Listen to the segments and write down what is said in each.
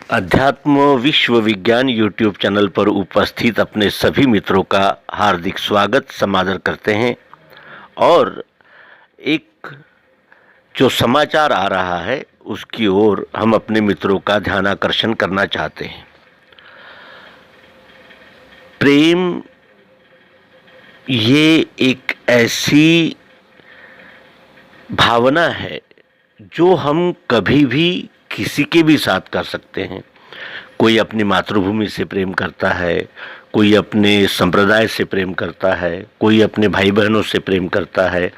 अध्यात्म विश्व विज्ञान यूट्यूब चैनल पर उपस्थित अपने सभी मित्रों का हार्दिक स्वागत समादर करते हैं। और एक जो समाचार आ रहा है उसकी ओर हम अपने मित्रों का ध्यानाकर्षण करना चाहते हैं। प्रेम ये एक ऐसी भावना है जो हम कभी भी किसी के भी साथ कर सकते हैं। कोई अपनी मातृभूमि से प्रेम करता है, कोई अपने संप्रदाय से प्रेम करता है, कोई अपने भाई बहनों से प्रेम करता है,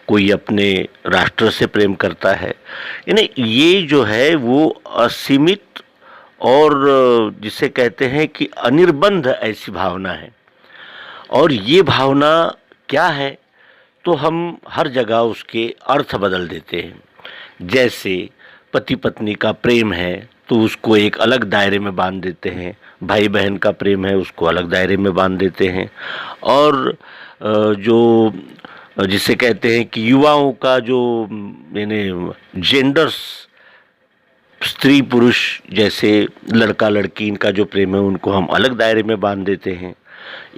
कोई अपने राष्ट्र से प्रेम करता है। यानी ये जो है वो असीमित और जिसे कहते हैं कि अनिर्बंध ऐसी भावना है। और ये भावना क्या है तो हम हर जगह उसके अर्थ बदल देते हैं। जैसे पति पत्नी का प्रेम है तो उसको एक अलग दायरे में बांध देते हैं, भाई बहन का प्रेम है उसको अलग दायरे में बांध देते हैं। और जो जिसे कहते हैं कि युवाओं का जो यानी जेंडर्स, स्त्री पुरुष जैसे लड़का लड़की इनका जो प्रेम है उनको हम अलग दायरे में बांध देते हैं।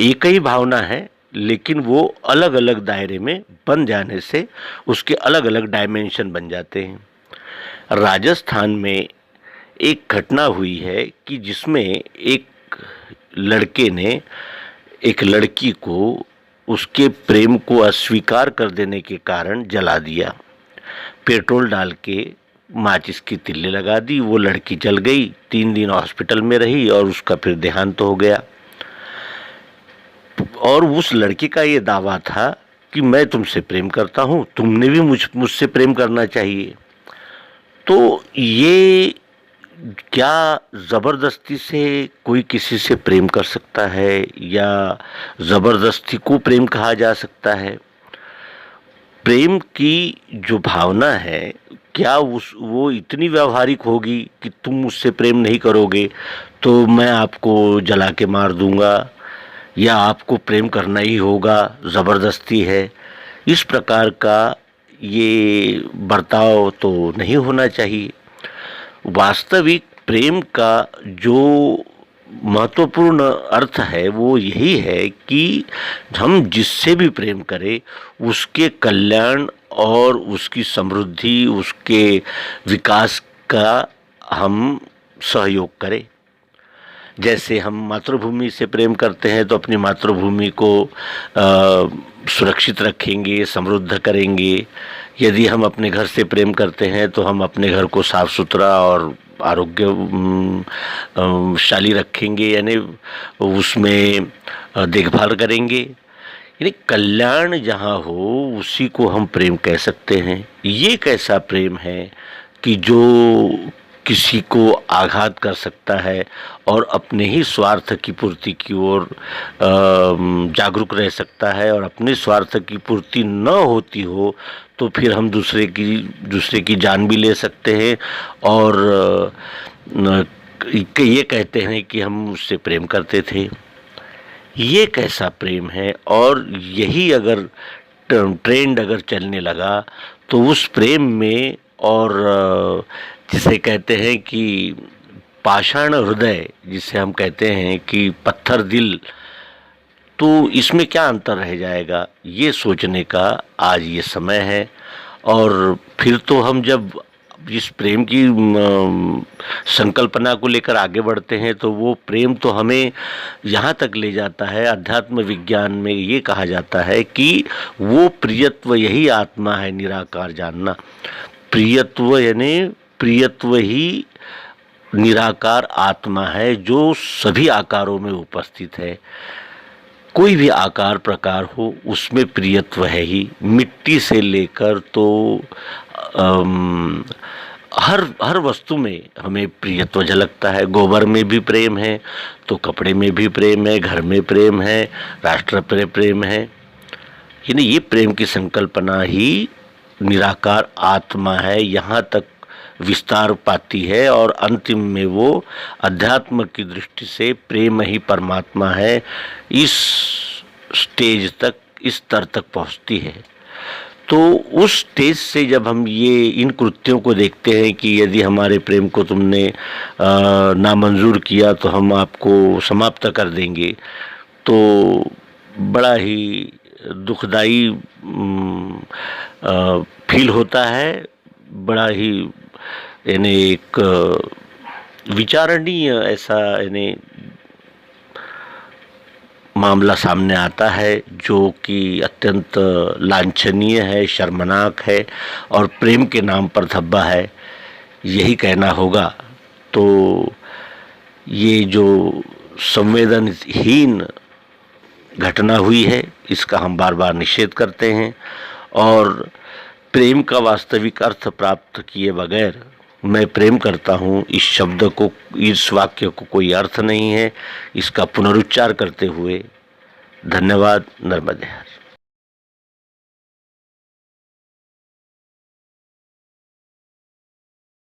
एक ही भावना है लेकिन वो अलग अलग दायरे में बन जाने से उसके अलग अलग डायमेंशन बन जाते हैं। राजस्थान में एक घटना हुई है कि जिसमें एक लड़के ने एक लड़की को उसके प्रेम को अस्वीकार कर देने के कारण जला दिया। पेट्रोल डाल के माचिस की तिल्ली लगा दी, वो लड़की जल गई, 3 दिन हॉस्पिटल में रही और उसका फिर देहांत हो गया। और उस लड़के का ये दावा था कि मैं तुमसे प्रेम करता हूँ, तुमने भी मुझसे प्रेम करना चाहिए। तो ये क्या ज़बरदस्ती से कोई किसी से प्रेम कर सकता है या ज़बरदस्ती को प्रेम कहा जा सकता है? प्रेम की जो भावना है क्या वो इतनी व्यावहारिक होगी कि तुम मुझसे प्रेम नहीं करोगे तो मैं आपको जला के मार दूंगा, या आपको प्रेम करना ही होगा, ज़बरदस्ती है? इस प्रकार का ये बर्ताव तो नहीं होना चाहिए। वास्तविक प्रेम का जो महत्वपूर्ण अर्थ है वो यही है कि हम जिससे भी प्रेम करें उसके कल्याण और उसकी समृद्धि, उसके विकास का हम सहयोग करें। जैसे हम मातृभूमि से प्रेम करते हैं तो अपनी मातृभूमि को सुरक्षित रखेंगे, समृद्ध करेंगे। यदि हम अपने घर से प्रेम करते हैं तो हम अपने घर को साफ सुथरा और आरोग्यशाली रखेंगे, यानी उसमें देखभाल करेंगे। यानी कल्याण जहाँ हो उसी को हम प्रेम कह सकते हैं। ये कैसा प्रेम है कि जो किसी को आघात कर सकता है और अपने ही स्वार्थ की पूर्ति की ओर जागरूक रह सकता है, और अपने स्वार्थ की पूर्ति न होती हो तो फिर हम दूसरे की जान भी ले सकते हैं और ये कहते हैं कि हम उससे प्रेम करते थे। ये कैसा प्रेम है? और यही अगर ट्रेंड अगर चलने लगा तो उस प्रेम में और जिसे कहते हैं कि पाषाण हृदय, जिसे हम कहते हैं कि पत्थर दिल, तो इसमें क्या अंतर रह जाएगा? ये सोचने का आज ये समय है। और फिर तो हम जब इस प्रेम की संकल्पना को लेकर आगे बढ़ते हैं तो वो प्रेम तो हमें यहाँ तक ले जाता है, अध्यात्म विज्ञान में ये कहा जाता है कि वो प्रियत्व यही आत्मा है, निराकार जानना। प्रियत्व यानी प्रियत्व ही निराकार आत्मा है जो सभी आकारों में उपस्थित है। कोई भी आकार प्रकार हो उसमें प्रियत्व है ही। मिट्टी से लेकर तो हर वस्तु में हमें प्रियत्व झलकता है। गोबर में भी प्रेम है तो कपड़े में भी प्रेम है, घर में प्रेम है, राष्ट्र पर प्रेम है। यानी ये प्रेम की संकल्पना ही निराकार आत्मा है, यहाँ तक विस्तार पाती है और अंतिम में वो अध्यात्म की दृष्टि से प्रेम ही परमात्मा है, इस स्टेज तक, इस स्तर तक पहुँचती है। तो उस स्टेज से जब हम ये इन कृत्यों को देखते हैं कि यदि हमारे प्रेम को तुमने नामंजूर किया तो हम आपको समाप्त कर देंगे, तो बड़ा ही दुखदाई फील होता है, बड़ा ही यानी एक विचारणीय ऐसा यानी मामला सामने आता है जो कि अत्यंत लांछनीय है, शर्मनाक है और प्रेम के नाम पर धब्बा है, यही कहना होगा। तो ये जो संवेदनहीन घटना हुई है इसका हम बार बार निषेध करते हैं और प्रेम का वास्तविक अर्थ प्राप्त किए बगैर मैं प्रेम करता हूँ इस शब्द को, इस वाक्य को कोई अर्थ नहीं है। इसका पुनरुच्चार करते हुए धन्यवाद। नर्मदे।